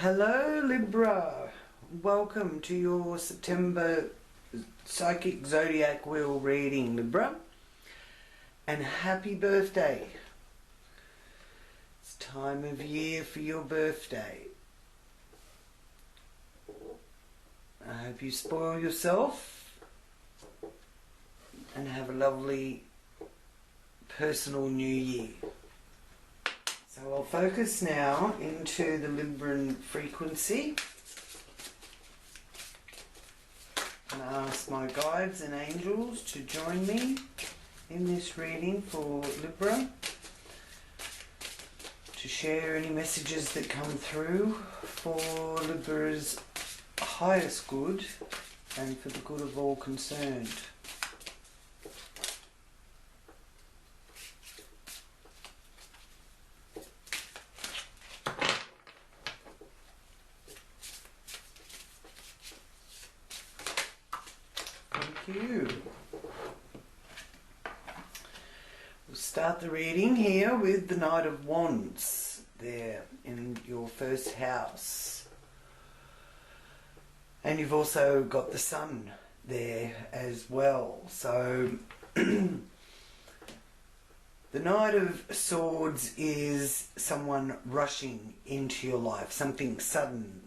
Hello Libra, welcome to your September Psychic Zodiac Wheel reading, Libra, and happy birthday. It's time of year for your birthday. I hope you spoil yourself and have a lovely personal new year. So I'll focus now into the Libran frequency and ask my guides and angels to join me in this reading for Libra, to share any messages that come through for Libra's highest good and for the good of all concerned. You. We'll start the reading here with the Knight of Wands there in your first house, and you've also got the Sun there as well. So the Knight of Swords is someone rushing into your life, something sudden,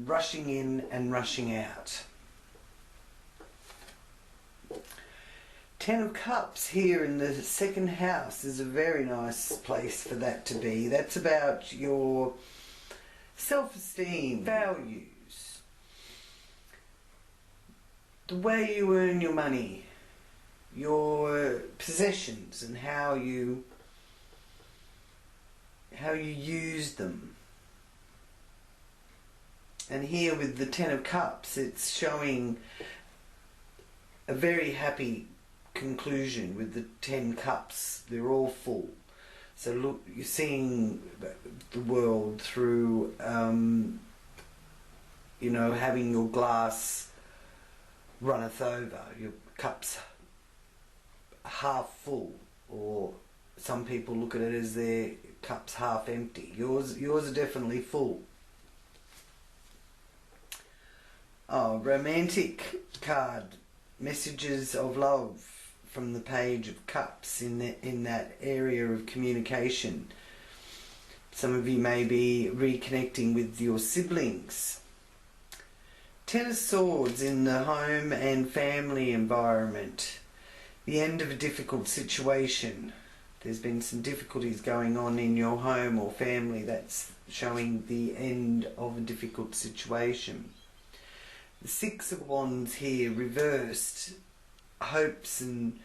rushing in and rushing out. Ten of Cups here in the second house is a very nice place for that to be. That's about your self-esteem, values, the way you earn your money, your possessions, and how you use them. And here with the Ten of Cups, it's showing a very happy conclusion with the 10 cups. They're all full. So look, you're seeing the world through, you know, having your glass runneth over, your cup's half full, or some people look at it as their cup's half empty. Yours are definitely full. Oh, romantic card, messages of love from the Page of Cups in that area of communication. Some of you may be reconnecting with your siblings. Ten of Swords in the home and family environment. The end of a difficult situation. There's been some difficulties going on in your home or family. That's showing the end of a difficult situation. The Six of Wands here reversed. Hopes and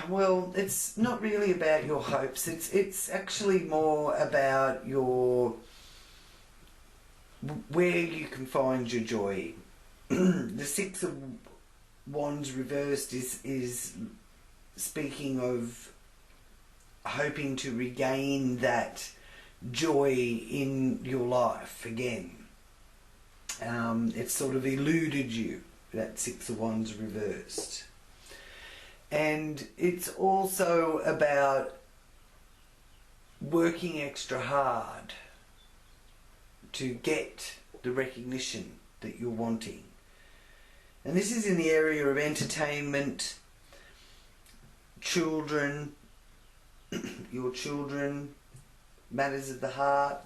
well, it's not really about your hopes. It's actually more about your where you can find your joy. The Six of Wands reversed is speaking of hoping to regain that joy in your life again. It's sort of eluded you, that Six of Wands reversed. And it's also about working extra hard to get the recognition that you're wanting. And this is in the area of entertainment, children, your children, matters of the heart,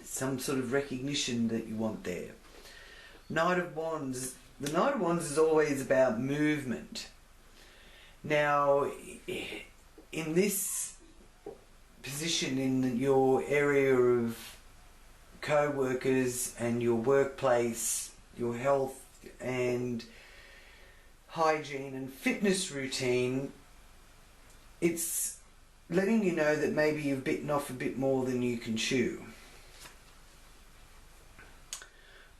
some sort of recognition that you want there. Knight of Wands. The Knight of Wands is always about movement. Now, in this position in your area of co-workers and your workplace, your health and hygiene and fitness routine, it's letting you know that maybe you've bitten off a bit more than you can chew.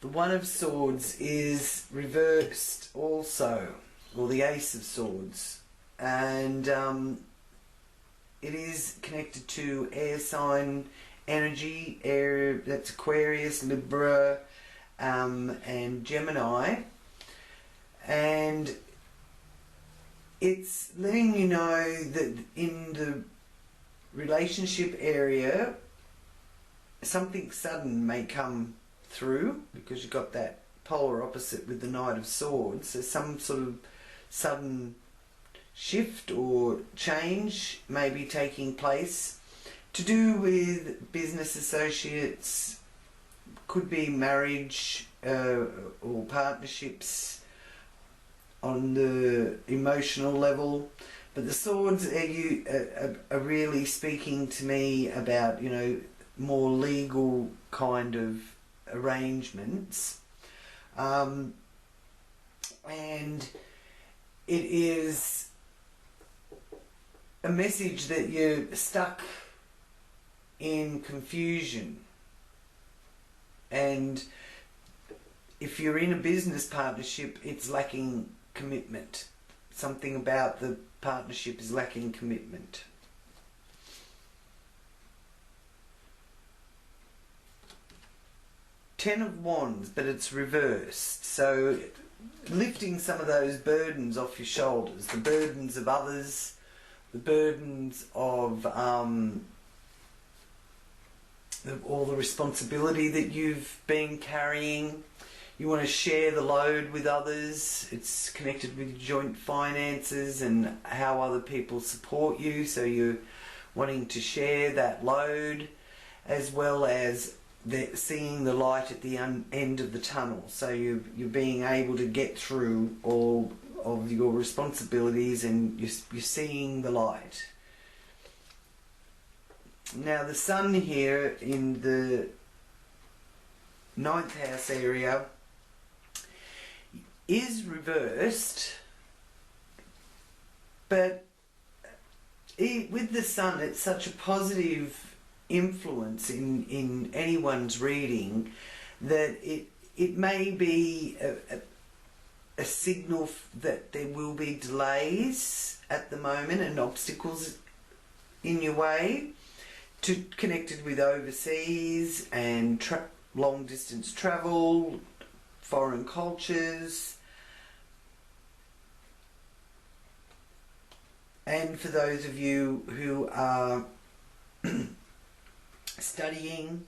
The One of Swords is reversed also, or the Ace of Swords, and it is connected to air sign energy, air, that's Aquarius, Libra, and Gemini, and it's letting you know that in the relationship area, something sudden may come through, because you've got that polar opposite with the Knight of Swords. So some sort of sudden shift or change may be taking place to do with business associates, could be marriage or partnerships on the emotional level. But the swords are really speaking to me about, you know, more legal kind of arrangements. And it is a message that you're stuck in confusion. And if you're in a business partnership, it's lacking commitment. Something about the partnership is lacking commitment. Ten of Wands, but it's reversed. So lifting some of those burdens off your shoulders, the burdens of others, the burdens of all the responsibility that you've been carrying. You want to share the load with others. It's connected with joint finances and how other people support you. So you're wanting to share that load, as well as seeing the light at the end of the tunnel. So you're being able to get through all of your responsibilities, and you're seeing the light. Now the sun here in the 9th house area is reversed, but with the sun, it's such a positive influence in anyone's reading that it may be a signal that there will be delays at the moment and obstacles in your way, connected with overseas and long distance travel, foreign cultures. And for those of you who are studying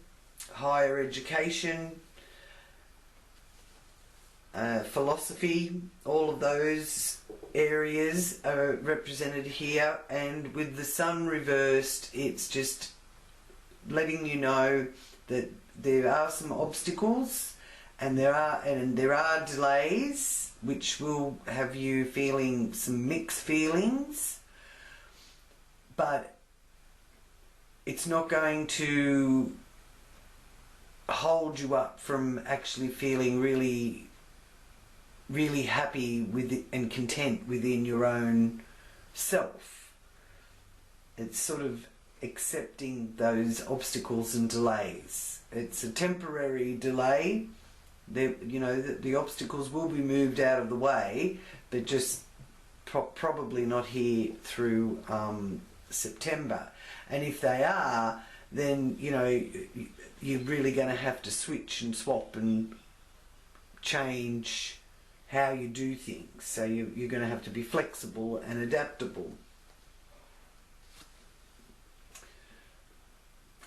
higher education, philosophy, all of those areas are represented here. And with the sun reversed, it's just letting you know that there are some obstacles and there are delays, which will have you feeling some mixed feelings, but it's not going to hold you up from actually feeling really, really happy with it and content within your own self. It's sort of accepting those obstacles and delays. It's a temporary delay. You know, the obstacles will be moved out of the way, but just probably not here through September. And if they are, then, you know, you're really going to have to switch and swap and change how you do things. So you're going to have to be flexible and adaptable.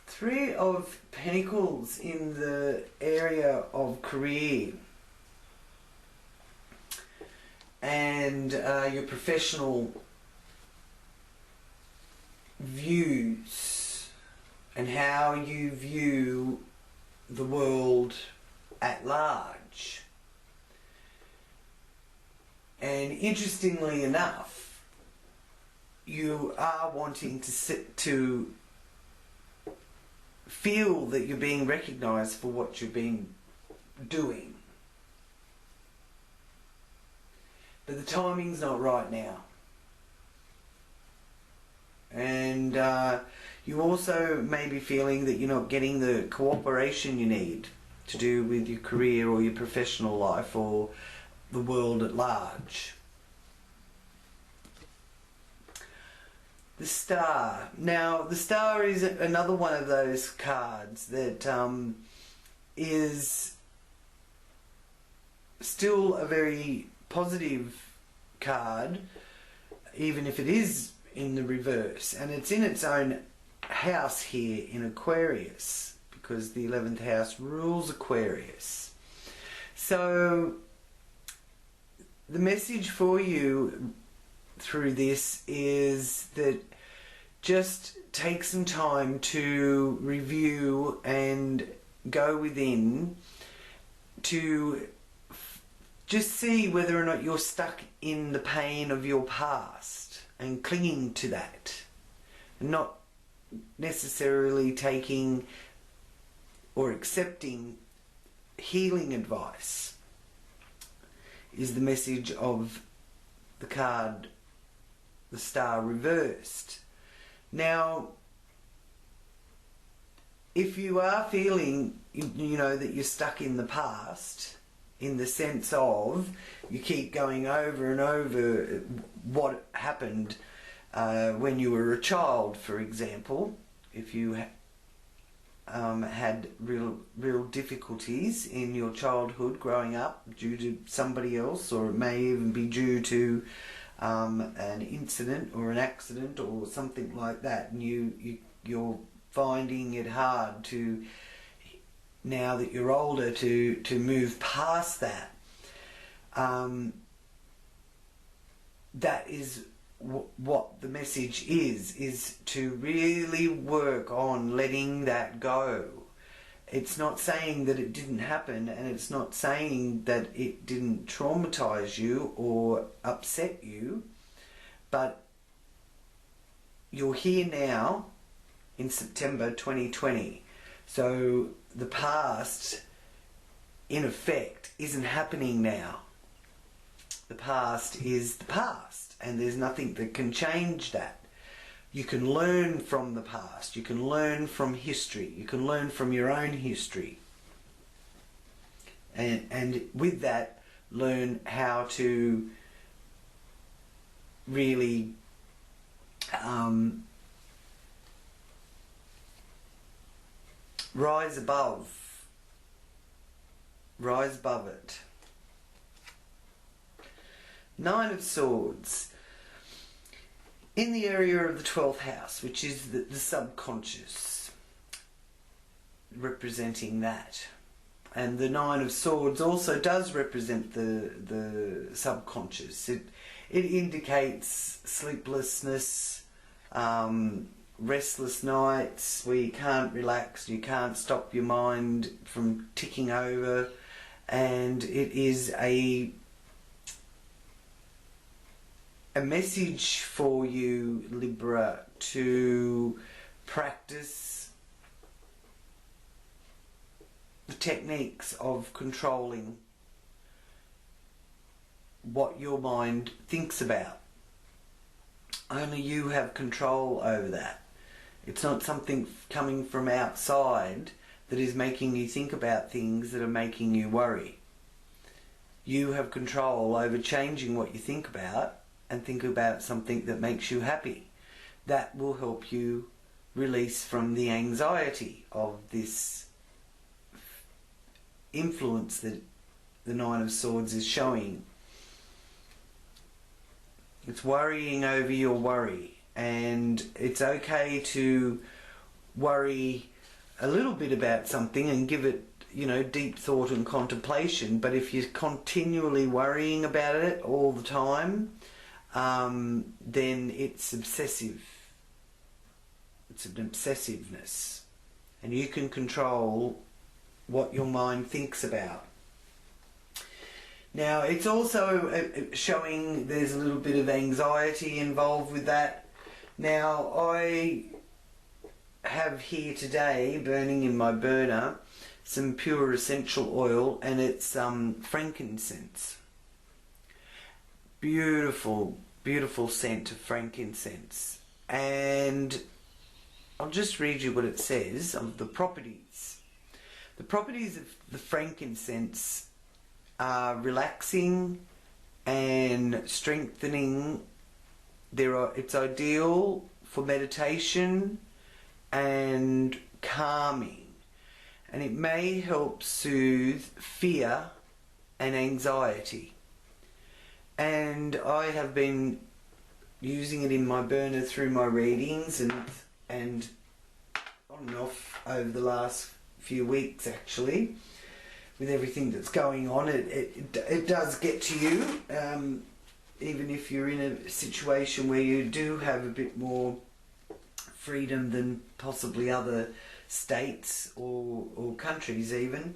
Three of Pentacles in the area of career and your professional views and how you view the world at large. And interestingly enough, you are wanting to feel that you're being recognised for what you've been doing. But the timing's not right now. And you also may be feeling that you're not getting the cooperation you need to do with your career or your professional life or the world at large. The Star. Now, the Star is another one of those cards that is still a very positive card, even if it is in the reverse. And it's in its own house here in Aquarius, because the 11th house rules Aquarius. So the message for you through this is that just take some time to review and go within to just see whether or not you're stuck in the pain of your past and clinging to that, and not necessarily taking or accepting healing advice, is the message of the card, the Star reversed. Now, if you are feeling, you know, that you're stuck in the past, in the sense of you keep going over and over what happened when you were a child, for example, if you had real difficulties in your childhood growing up due to somebody else, or it may even be due to an incident or an accident or something like that, and you're finding it hard to, now that you're older, to move past that. That is what the message is to really work on letting that go. It's not saying that it didn't happen, and it's not saying that it didn't traumatize you or upset you, but you're here now in September 2020. So the past, in effect, isn't happening now. The past is the past, and there's nothing that can change that. You can learn from the past, you can learn from history, you can learn from your own history. And with that, learn how to really rise above it. Nine of Swords. In the area of the 12th house, which is the subconscious, representing that. And the Nine of Swords also does represent the subconscious. It indicates sleeplessness, restless nights where you can't relax, you can't stop your mind from ticking over, and it is a message for you, Libra, to practice the techniques of controlling what your mind thinks about. Only you have control over that. It's not something coming from outside that is making you think about things that are making you worry. You have control over changing what you think about and think about something that makes you happy. That will help you release from the anxiety of this influence that the Nine of Swords is showing. It's worrying over your worry, and it's okay to worry a little bit about something and give it, you know, deep thought and contemplation, but if you're continually worrying about it all the time, then it's obsessive. It's an obsessiveness, and you can control what your mind thinks about. Now, it's also showing there's a little bit of anxiety involved with that. Now, I have here today, burning in my burner, some pure essential oil, and it's frankincense. Beautiful, beautiful scent of frankincense. And I'll just read you what it says of the properties. The properties of the frankincense are relaxing and strengthening. It's ideal for meditation and calming, and it may help soothe fear and anxiety. And I have been using it in my burner through my readings, and over the last few weeks, actually, with everything that's going on. It does get to you, even if you're in a situation where you do have a bit more freedom than possibly other states or countries even.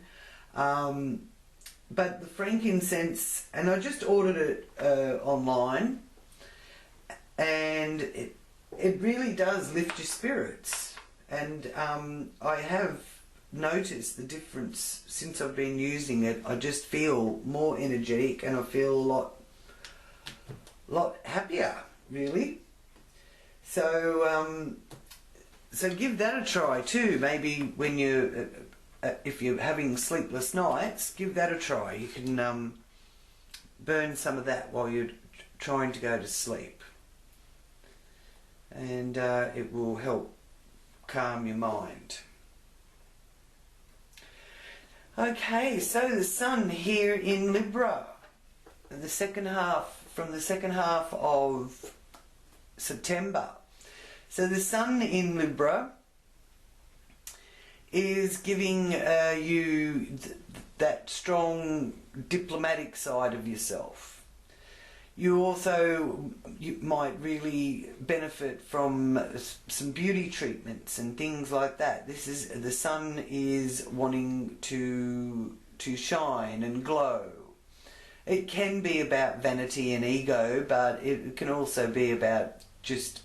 But the frankincense, and I just ordered it online, and it really does lift your spirits. And I have noticed the difference since I've been using it. I just feel more energetic, and I feel a lot happier, really. So so give that a try too. Maybe when you if you're having sleepless nights, give that a try. You can burn some of that while you're trying to go to sleep, and it will help calm your mind. Okay, so the sun here in Libra, from the second half of September. So the sun in Libra is giving you that strong diplomatic side of yourself. You might really benefit from some beauty treatments and things like that. The sun is wanting to shine and glow. It can be about vanity and ego, but it can also be about just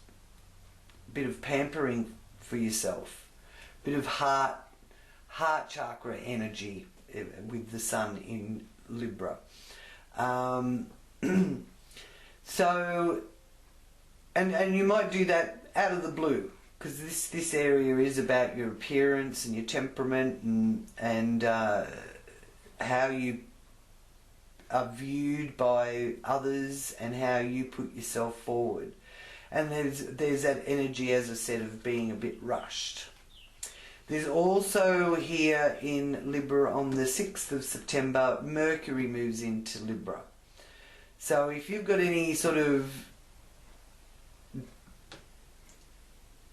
a bit of pampering for yourself, a bit of heart chakra energy with the sun in Libra. So, and you might do that out of the blue, because this area is about your appearance and your temperament and how you are viewed by others and how you put yourself forward. And there's that energy, as I said, of being a bit rushed. There's also here in Libra on the 6th of September, Mercury moves into Libra. So if you've got any sort of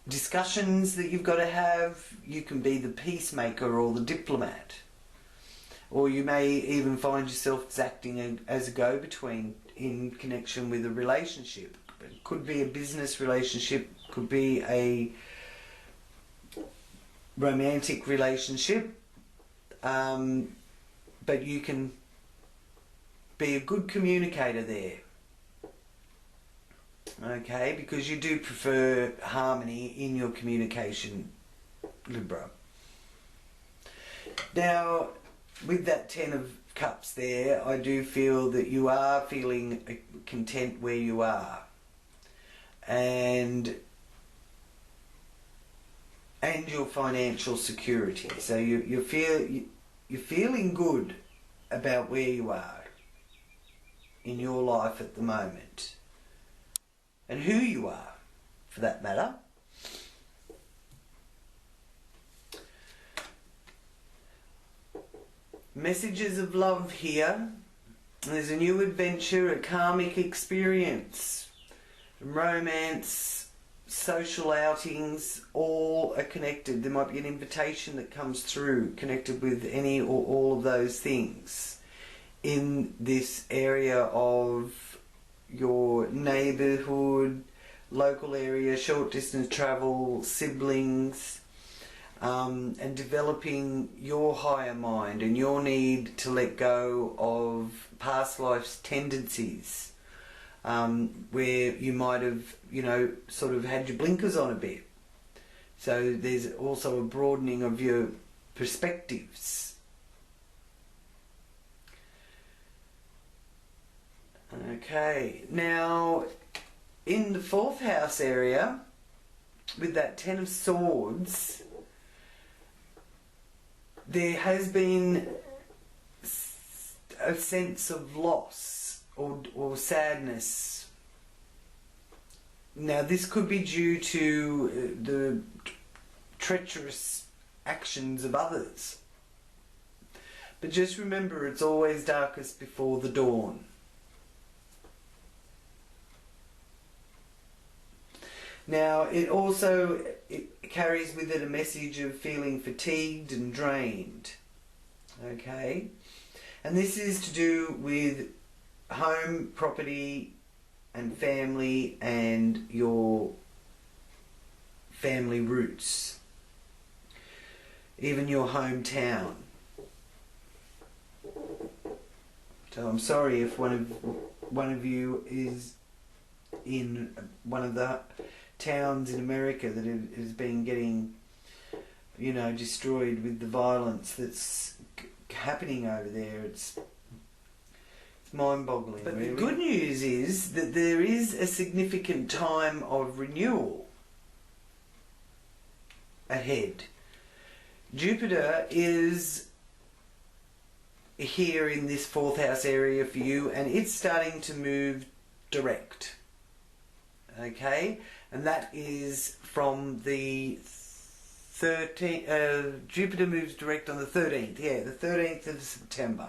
discussions that you've got to have, you can be the peacemaker or the diplomat. Or you may even find yourself acting as a go-between in connection with a relationship. It could be a business relationship, could be a romantic relationship, but you can be a good communicator there, okay, because you do prefer harmony in your communication, Libra. Now, with that 10 of Cups there, I do feel that you are feeling content where you are, and your financial security. So you're feeling good about where you are in your life at the moment, and who you are, for that matter. Messages of love here. There's a new adventure, a karmic experience, romance, social outings, all are connected. There might be an invitation that comes through connected with any or all of those things in this area of your neighbourhood, local area, short distance travel, siblings, and developing your higher mind and your need to let go of past life's tendencies, where you might have, sort of had your blinkers on a bit. So there's also a broadening of your perspectives. Okay, now in the 4th house area, with that 10 of Swords, there has been a sense of loss or sadness. Now this could be due to the treacherous actions of others. But just remember, it's always darkest before the dawn. Now, it carries with it a message of feeling fatigued and drained. Okay? And this is to do with home, property, and family, and your family roots. Even your hometown. So I'm sorry if one of you is in one of the towns in America that has been getting, you know, destroyed with the violence that's happening over there. It's mind-boggling. But really, the good news is that there is a significant time of renewal ahead. Jupiter is here in this 4th house area for you, and it's starting to move direct. Okay? And that is from the 13th, Jupiter moves direct on the 13th, the 13th of September.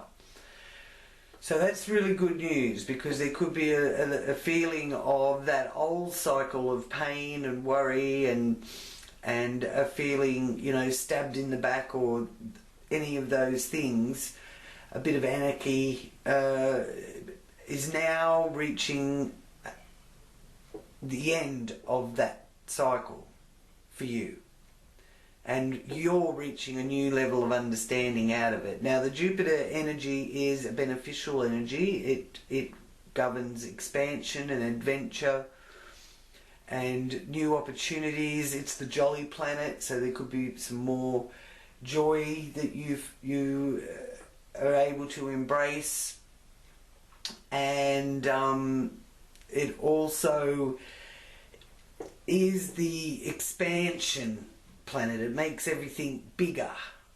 So that's really good news, because there could be a feeling of that old cycle of pain and worry and a feeling, you know, stabbed in the back or any of those things. A bit of anarchy is now reaching the end of that cycle for you, and you're reaching a new level of understanding out of it. Now, the Jupiter energy is a beneficial energy. It governs expansion and adventure and new opportunities. It's the jolly planet, so there could be some more joy that you are able to embrace. And it also is the expansion planet. It makes everything bigger.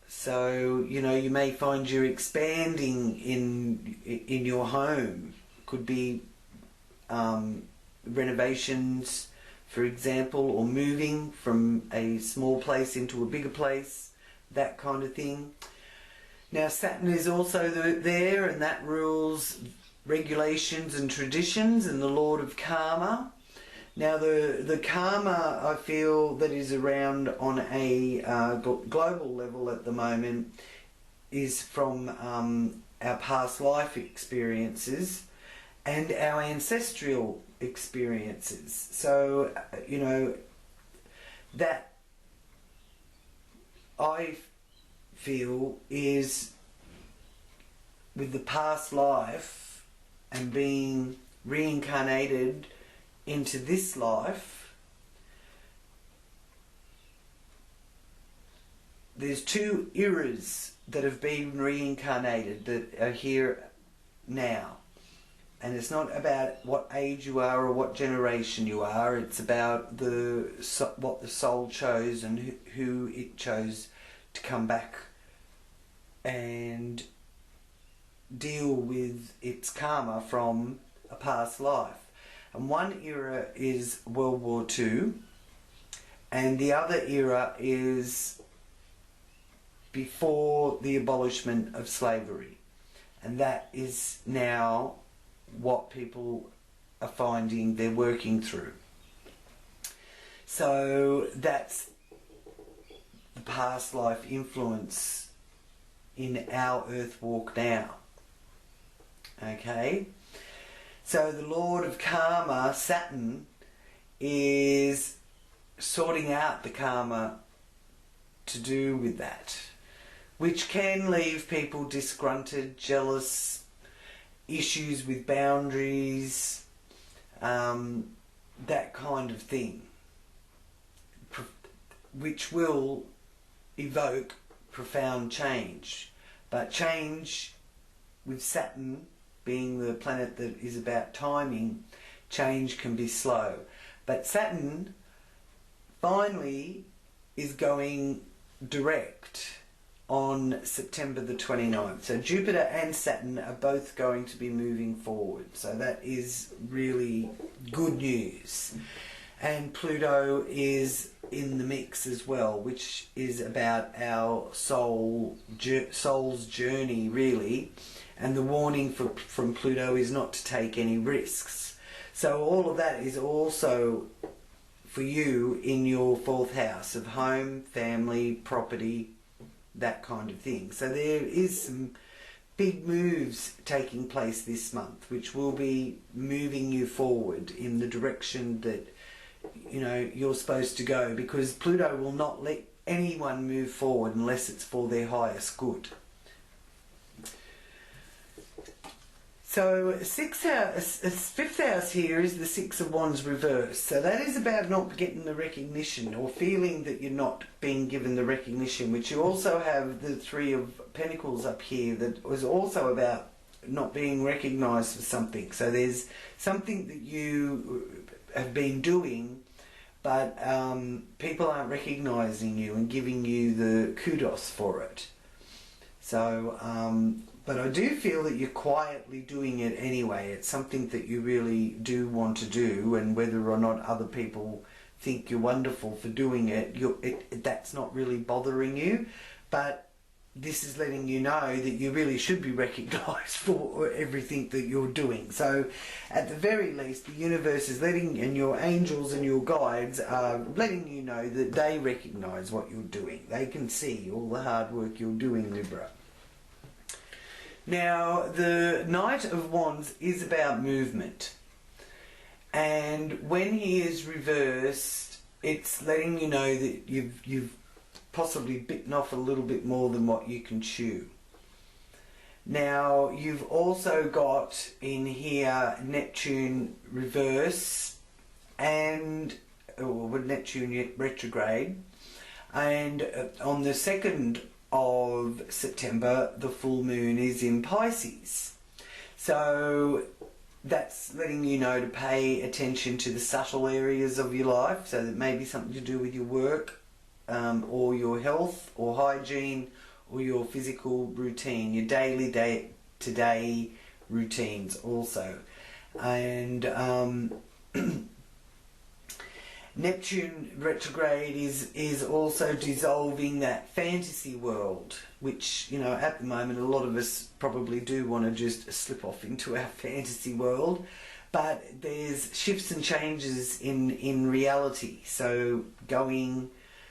So, you know, you may find you're expanding in your home. Could be renovations, for example, or moving from a small place into a bigger place, that kind of thing. Now, Saturn is also there, and that rules regulations and traditions, and the Lord of Karma. Now, the karma, I feel, that is around on a global level at the moment is from our past life experiences and our ancestral experiences. So, you know, that I feel is with the past life and being reincarnated into this life, there's 2 eras that have been reincarnated that are here now. And it's not about what age you are or what generation you are. It's about what the soul chose and who it chose to come back and deal with its karma from a past life. And one era is World War II, and the other era is before the abolishment of slavery. And that is now what people are finding they're working through. So that's the past life influence in our earth walk now. Okay? So the Lord of Karma, Saturn, is sorting out the karma to do with that, which can leave people disgruntled, jealous, issues with boundaries, that kind of thing, which will evoke profound change. But change, with Saturn being the planet that is about timing, change can be slow. But Saturn finally is going direct on September the 29th. So Jupiter and Saturn are both going to be moving forward. So that is really good news. And Pluto is in the mix as well, which is about our soul's journey, really. And the warning from Pluto is not to take any risks. So all of that is also for you in your 4th house of home, family, property, that kind of thing. So there is some big moves taking place this month, which will be moving you forward in the direction that, you know, you're supposed to go, because Pluto will not let anyone move forward unless it's for their highest good. So 5th house here is the 6 of Wands reversed. So that is about not getting the recognition, or feeling that you're not being given the recognition, which you also have the 3 of Pentacles up here that was also about not being recognised for something. So there's something that you have been doing, but people aren't recognising you and giving you the kudos for it. So but I do feel that you're quietly doing it anyway. It's something that you really do want to do, and whether or not other people think you're wonderful for doing it, that's not really bothering you. But this is letting you know that you really should be recognised for everything that you're doing. So at the very least, the universe is letting, and your angels and your guides are letting you know that they recognise what you're doing. They can see all the hard work you're doing, Libra. Now, the Knight of Wands is about movement, and when he is reversed, it's letting you know that you've possibly bitten off a little bit more than what you can chew. Now, you've also got in here Neptune reverse and Neptune retrograde, and on the 2nd of September, the full moon is in Pisces. So that's letting you know to pay attention to the subtle areas of your life. So that may be something to do with your work, or your health or hygiene, or your physical routine, your daily day-to-day routines also. And Neptune retrograde is also dissolving that fantasy world, which, you know, at the moment a lot of us probably do want to just slip off into our fantasy world, but there's shifts and changes in reality, so going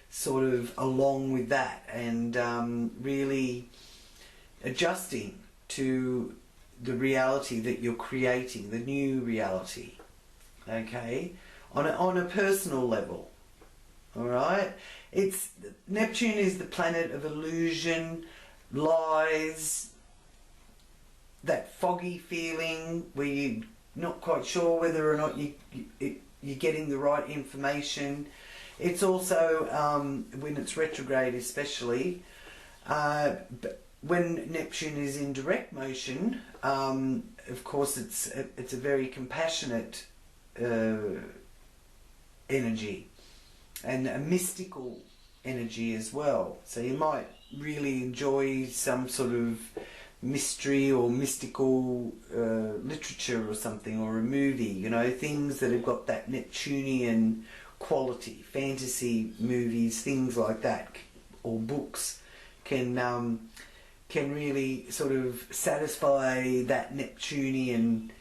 sort of along with that, and really adjusting to the reality that you're creating, the new reality, okay? On a personal level, all right? Neptune is the planet of illusion, lies, that foggy feeling where you're not quite sure whether or not you're getting the right information. It's also, when it's retrograde especially, when Neptune is in direct motion, of course it's a very compassionate energy, and a mystical energy as well. So you might really enjoy some sort of mystery or mystical literature or something, or a movie, you know, things that have got that Neptunian quality, fantasy movies, things like that, or books can really sort of satisfy that Neptunian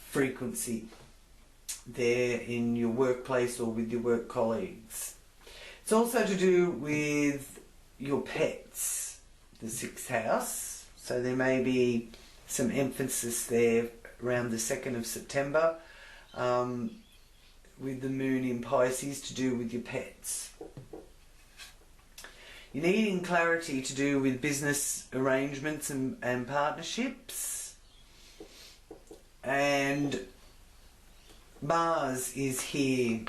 frequency there in your workplace or with your work colleagues. It's also to do with your pets, the 6th house, so there may be some emphasis there around the 2nd of September with the moon in Pisces, to do with your pets. You're needing clarity to do with business arrangements and partnerships, and Mars is here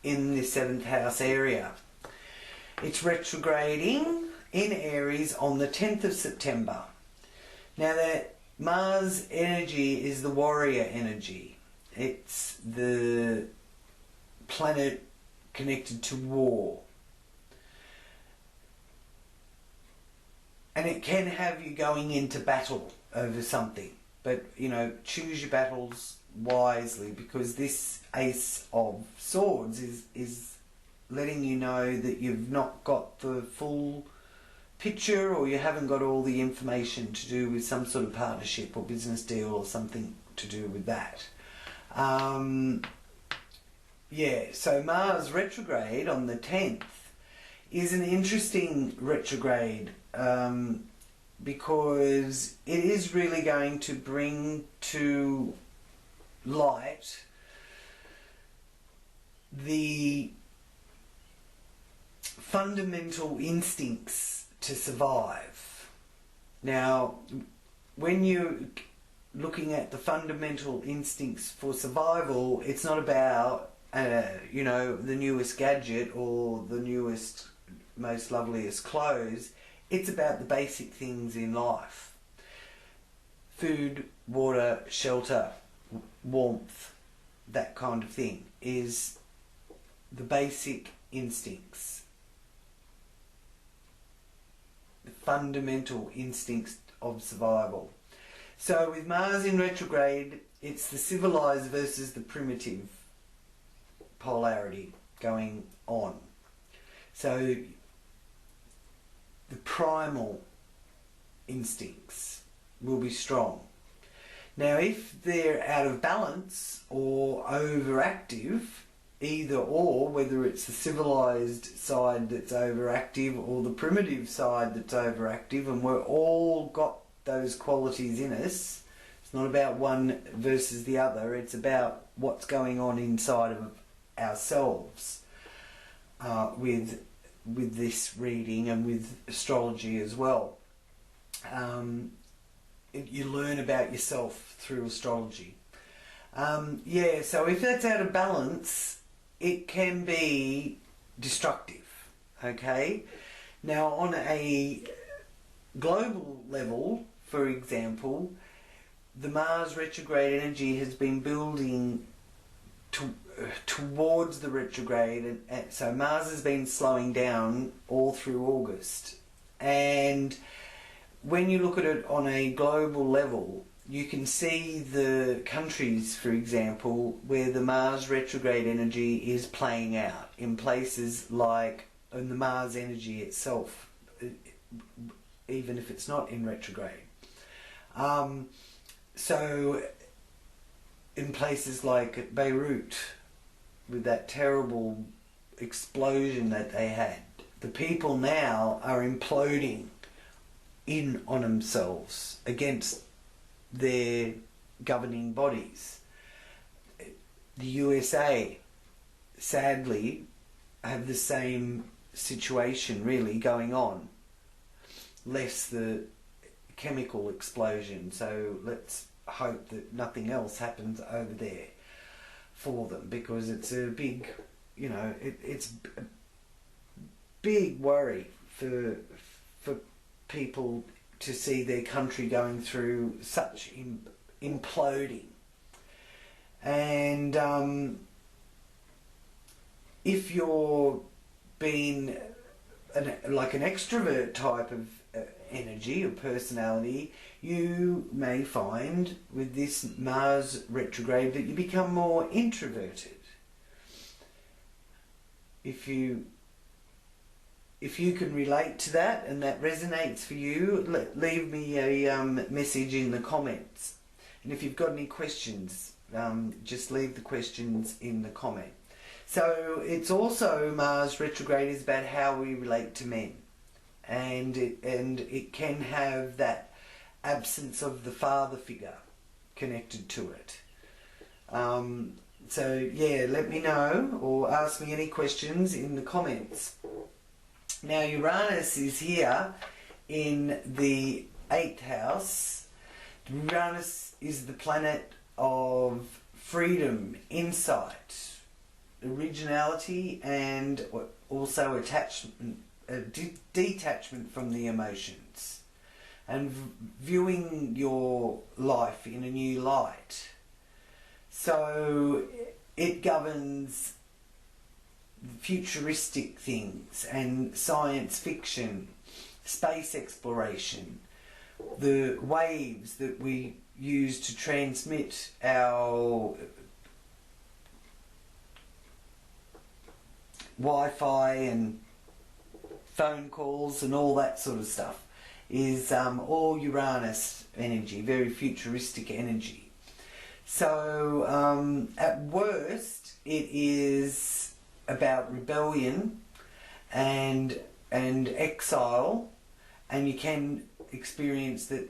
in the 7th house area. It's retrograding in Aries on the 10th of September. Now, that Mars energy is the warrior energy. It's the planet connected to war. And it can have you going into battle over something. But, you know, choose your battles wisely, because this Ace of Swords is letting you know that you've not got the full picture, or you haven't got all the information to do with some sort of partnership or business deal or something to do with that. Yeah, so Mars retrograde on the 10th is an interesting retrograde because it is really going to bring to light the fundamental instincts to survive. Now, when you're looking at the fundamental instincts for survival, it's not about, you know, the newest gadget or the newest, most loveliest clothes. It's about the basic things in life. Food, water, shelter, warmth, that kind of thing is the basic instincts. The fundamental instincts of survival. So with Mars in retrograde, it's the civilized versus the primitive polarity going on. So the primal instincts will be strong. Now if they're out of balance or overactive, either or, whether it's the civilized side that's overactive or the primitive side that's overactive, and we're all got those qualities in us. It's not about one versus the other, it's about what's going on inside of ourselves with this reading and with astrology as well. You learn about yourself through astrology. Yeah, so if that's out of balance, it can be destructive, okay? Now on a global level, for example, the Mars retrograde energy has been building towards the retrograde, and so Mars has been slowing down all through August. And when you look at it on a global level, you can see the countries, for example, where the Mars retrograde energy is playing out in places like in the Mars energy itself, even if it's not in retrograde. So in places like Beirut, with that terrible explosion that they had, the people now are imploding in on themselves against their governing bodies. The USA, sadly, have the same situation really going on, less the chemical explosion, so let's hope that nothing else happens over there for them, because it's a big, you know, it's a big worry for people to see their country going through such imploding. And if you're being like an extrovert type of energy or personality, you may find with this Mars retrograde that you become more introverted. If you can relate to that and that resonates for you, leave me a message in the comments. And if you've got any questions, just leave the questions in the comment. So it's also, Mars retrograde is about how we relate to men. And it can have that absence of the father figure connected to it. So yeah, let me know or ask me any questions in the comments. Now Uranus is here in the 8th house. Uranus is the planet of freedom, insight, originality, and also attachment, detachment from the emotions, and viewing your life in a new light. So it governs futuristic things and science fiction, space exploration, the waves that we use to transmit our Wi-Fi and phone calls and all that sort of stuff is all Uranus energy, very futuristic energy. So at worst, it is about rebellion and exile, and you can experience that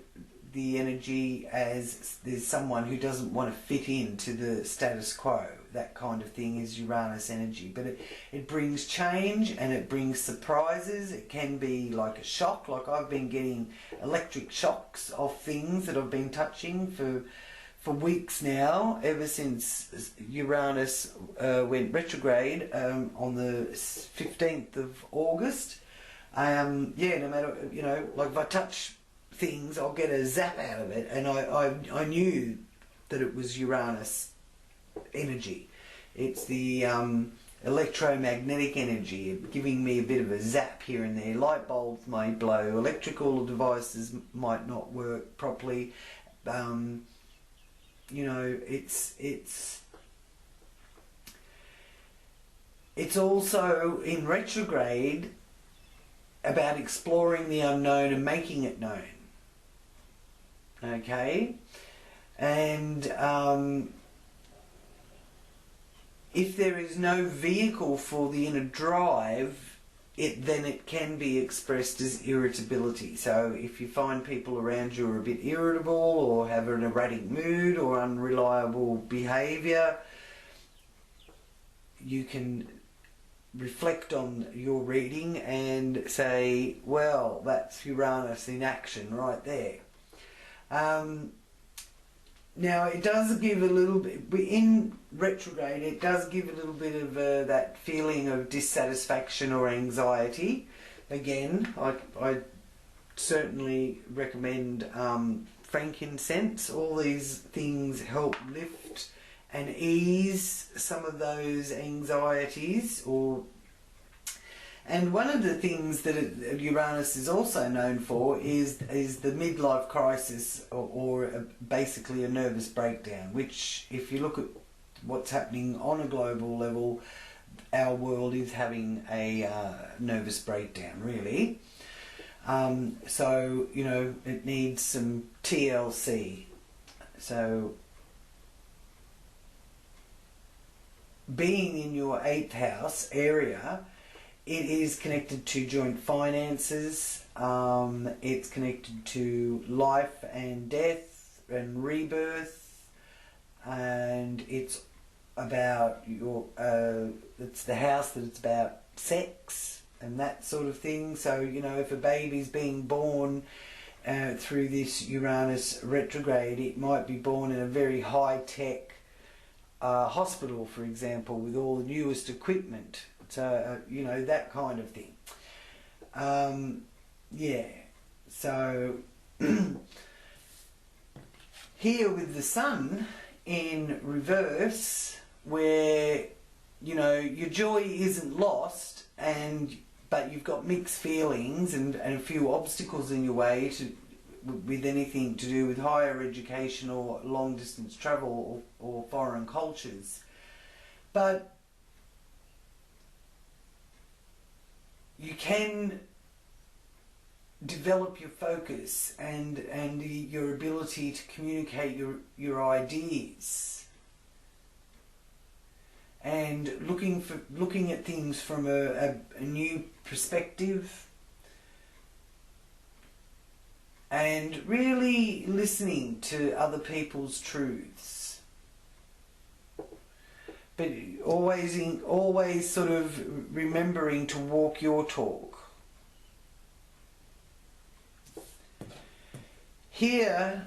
the energy as there's someone who doesn't want to fit into the status quo. That kind of thing is Uranus energy, but it brings change and it brings surprises. It can be like a shock, like I've been getting electric shocks of things that I've been touching for weeks now, ever since Uranus went retrograde on the 15th of August. Yeah, no matter, you know, like if I touch things, I'll get a zap out of it, and I knew that it was Uranus energy. It's the electromagnetic energy, giving me a bit of a zap here and there. Light bulbs may blow, electrical devices might not work properly. You know, it's also in retrograde about exploring the unknown and making it known. Okay, and if there is no vehicle for the inner drive, then it can be expressed as irritability. So if you find people around you are a bit irritable or have an erratic mood or unreliable behaviour, you can reflect on your reading and say, well, that's Uranus in action right there. Now it does give a little bit, in retrograde, it does give a little bit of that feeling of dissatisfaction or anxiety. Again, I certainly recommend frankincense. All these things help lift and ease some of those anxieties. And one of the things that Uranus is also known for is the midlife crisis, or basically a nervous breakdown, which, if you look at what's happening on a global level, our world is having a nervous breakdown, really. So, you know, it needs some TLC. So, being in your 8th house area, it is connected to joint finances, it's connected to life and death and rebirth, and it's about it's the house that it's about sex and that sort of thing. So, you know, if a baby's being born through this Uranus retrograde, it might be born in a very high-tech hospital, for example, with all the newest equipment. So, you know, that kind of thing. Yeah, so here with the Sun in reverse, where, you know, your joy isn't lost, but you've got mixed feelings and a few obstacles in your way with anything to do with higher education or long distance travel or foreign cultures. But you can develop your focus and your ability to communicate your ideas, and looking at things from a new perspective, and really listening to other people's truths, but always sort of remembering to walk your talk. Here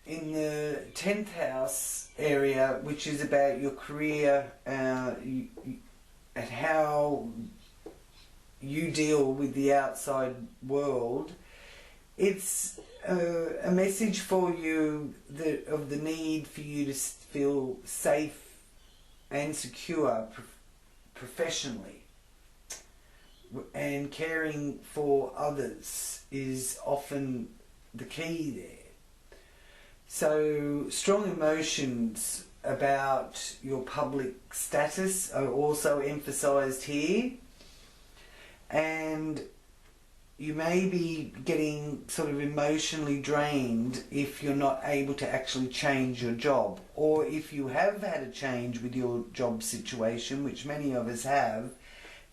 in the 10th house area, which is about your career and how you deal with the outside world, it's a message for you of the need for you to feel safe and secure professionally, and caring for others is often the key there. So strong emotions about your public status are also emphasized here, and you may be getting sort of emotionally drained if you're not able to actually change your job, or if you have had a change with your job situation, which many of us have,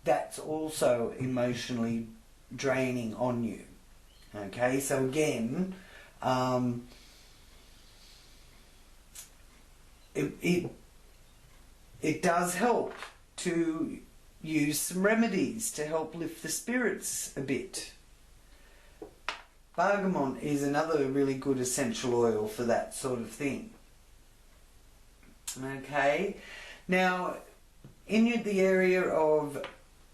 that's also emotionally draining on you. Okay, so again, it does help to use some remedies to help lift the spirits a bit. Bergamot is another really good essential oil for that sort of thing. Okay, now in the area of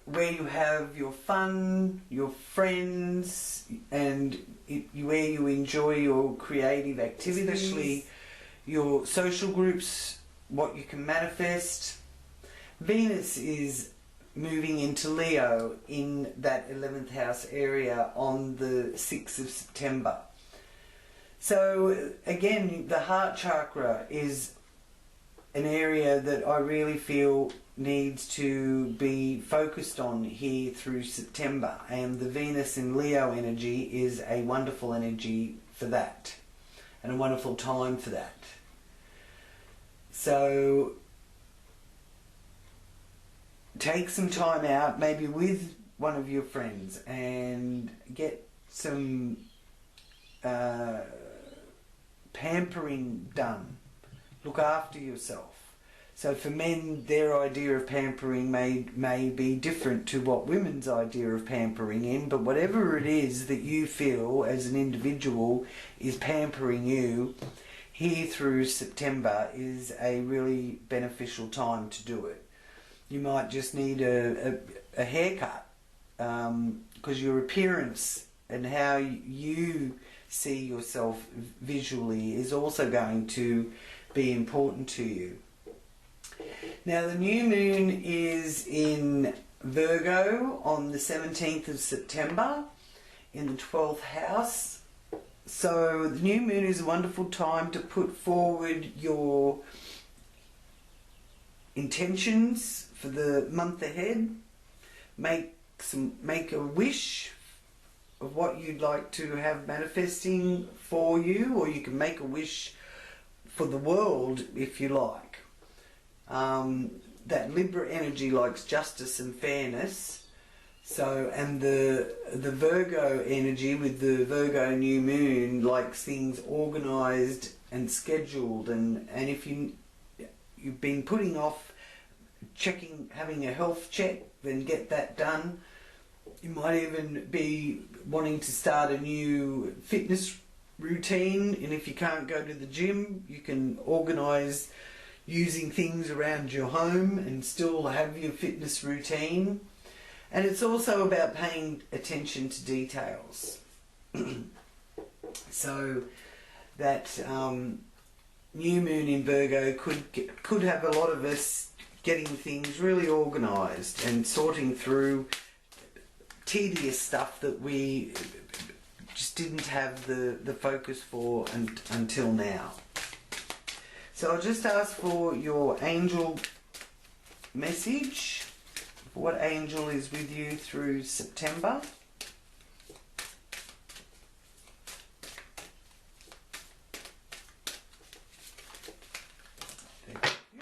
where you have your fun, your friends, and where you enjoy your creative activities, especially your social groups, what you can manifest. Venus is moving into Leo in that 11th house area on the 6th of September. So again, the heart chakra is an area that I really feel needs to be focused on here through September, and the Venus in Leo energy is a wonderful energy for that, and a wonderful time for that. So take some time out, maybe with one of your friends, and get some pampering done. Look after yourself. So for men, their idea of pampering may be different to what women's idea of pampering is, but whatever it is that you feel as an individual is pampering you, here through September is a really beneficial time to do it. You might just need a haircut, because your appearance and how you see yourself visually is also going to be important to you. Now the new moon is in Virgo on the 17th of September in the 12th house. So the new moon is a wonderful time to put forward your intentions for the month ahead. Make a wish of what you'd like to have manifesting for you, or you can make a wish for the world if you like. That Libra energy likes justice and fairness. So, and the Virgo energy with the Virgo new moon likes things organised and scheduled, and if you've been putting off having a health check, then get that done. You might even be wanting to start a new fitness routine, and if you can't go to the gym, you can organise using things around your home and still have your fitness routine. And it's also about paying attention to details. So that new moon in Virgo could have a lot of us getting things really organised and sorting through tedious stuff that we just didn't have the focus for until now. So I'll just ask for your angel message. What angel is with you through September? Thank you.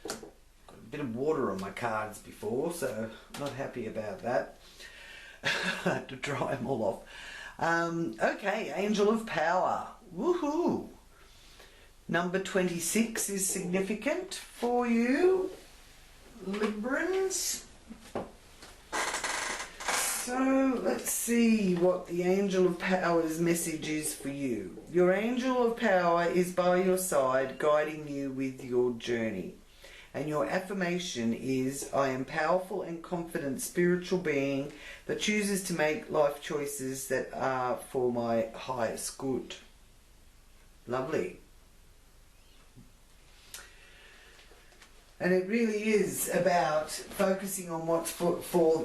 Got a bit of water on my cards before, so I'm not happy about that. I had to dry them all off. Okay, Angel of Power. Woohoo! Number 26 is significant for you, Librans. So let's see what the Angel of Power's message is for you. Your Angel of Power is by your side, guiding you with your journey. And your affirmation is, I am powerful and confident spiritual being that chooses to make life choices that are for my highest good. Lovely. And it really is about focusing on what's for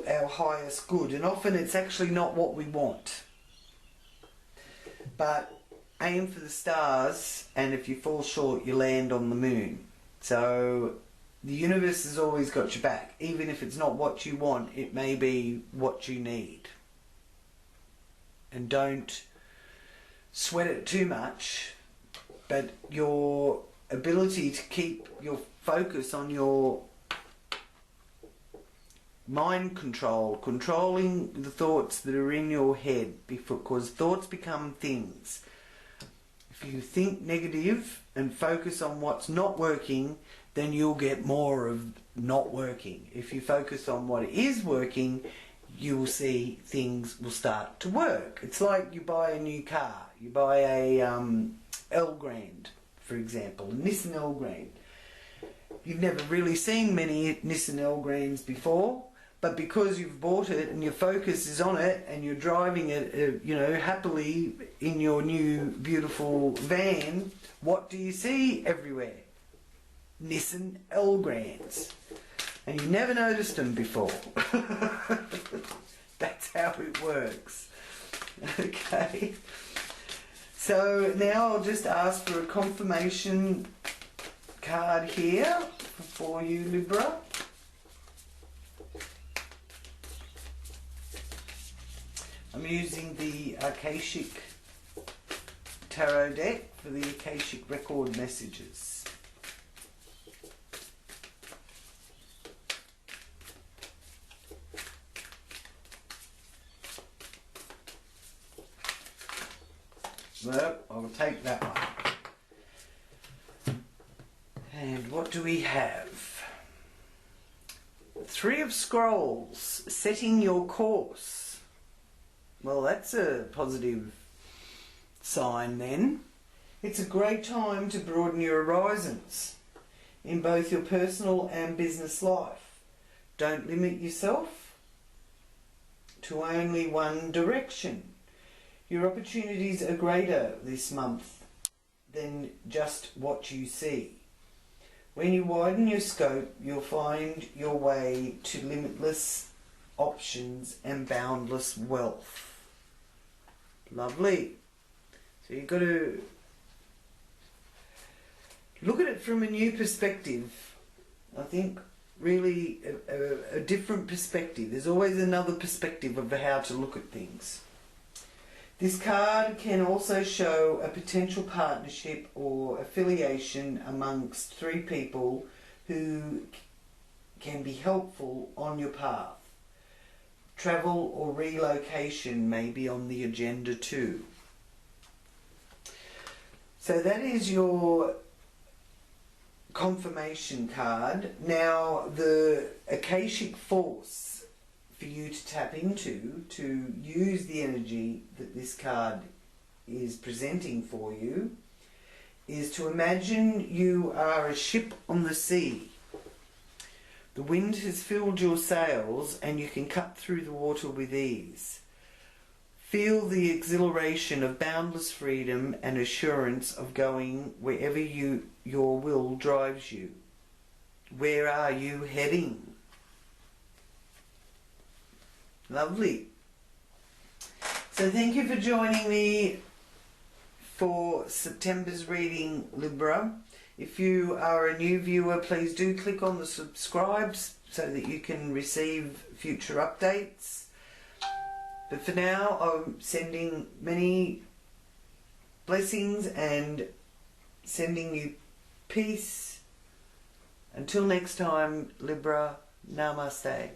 our highest good. And often it's actually not what we want. But aim for the stars, and if you fall short, you land on the moon. So the universe has always got your back. Even if it's not what you want, it may be what you need. and don't sweat it too much, but your ability to keep your focus on your mind control, controlling the thoughts that are in your head, because thoughts become things. If you think negative and focus on what's not working, then you'll get more of not working. If you focus on what is working, you will see things will start to work. It's like you buy a new car. You buy a Elgrand, for example, a Nissan Elgrand. You've never really seen many Nissan Elgrands before, but because you've bought it and your focus is on it and you're driving it, you know, happily in your new beautiful van, what do you see everywhere? Nissan Elgrands. And you never noticed them before. That's how it works. Okay. So now I'll just ask for a confirmation card here for you, Libra. I'm using the Akashic Tarot deck for the Akashic record messages. So I'll take that one. And what do we have? Three of Scrolls, setting your course. Well, that's a positive sign then. It's a great time to broaden your horizons in both your personal and business life. Don't limit yourself to only one direction. Your opportunities are greater this month than just what you see. When you widen your scope, you'll find your way to limitless options and boundless wealth. Lovely. So you've got to look at it from a new perspective. I think really a different perspective. There's always another perspective of how to look at things. This card can also show a potential partnership or affiliation amongst three people who can be helpful on your path. Travel or relocation may be on the agenda too. So that is your confirmation card. Now the Akashic force for you to tap into to use the energy that this card is presenting for you is to imagine you are a ship on the sea. The wind has filled your sails and you can cut through the water with ease. Feel the exhilaration of boundless freedom and assurance of going wherever your will drives you. Where are you heading? Lovely. So thank you for joining me for September's reading, Libra. If you are a new viewer, please do click on the subscribes so that you can receive future updates. But for now, I'm sending many blessings and sending you peace. Until next time, Libra, namaste.